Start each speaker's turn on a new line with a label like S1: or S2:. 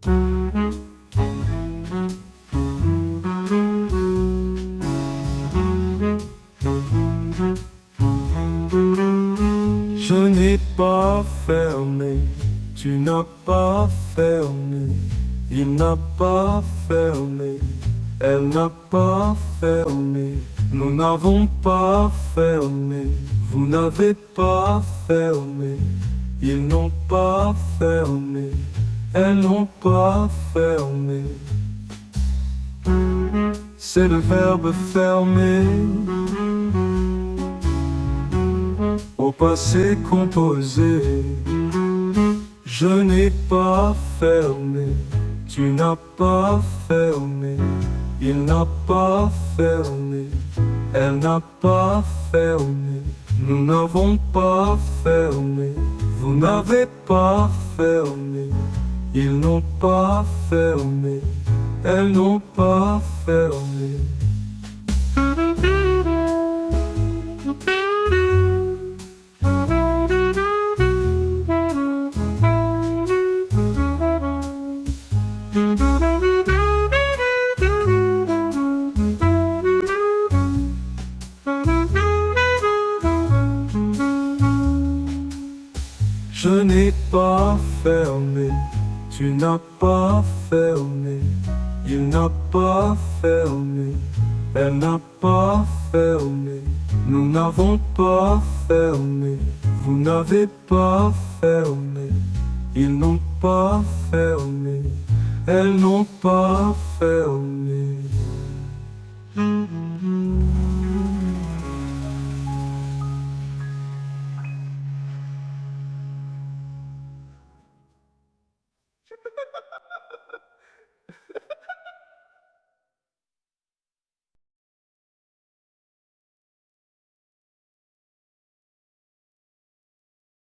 S1: Je n'ai pas fermé, tu n'as pas fermé, il n'a pas fermé, elle n'a pas fermé, nous n'avons pas fermé, vous n'avez pas fermé, ils n'ont pas fermé, elles n'ont pas fermé. C'est le verbe fermer au passé composé. Je n'ai pas fermé, tu n'as pas fermé, il n'a pas fermé, elle n'a pas fermé, nous n'avons pas fermé, vous n'avez pas fermé, ils n'ont pas fermé, elles n'ont pas fermé. Je n'ai pas fermé, tu n'as pas fermé, il n'a pas fermé, elle n'a pas fermé, nous n'avons pas fermé, vous n'avez pas fermé, ils n'ont pas fermé, elles n'ont pas fermé.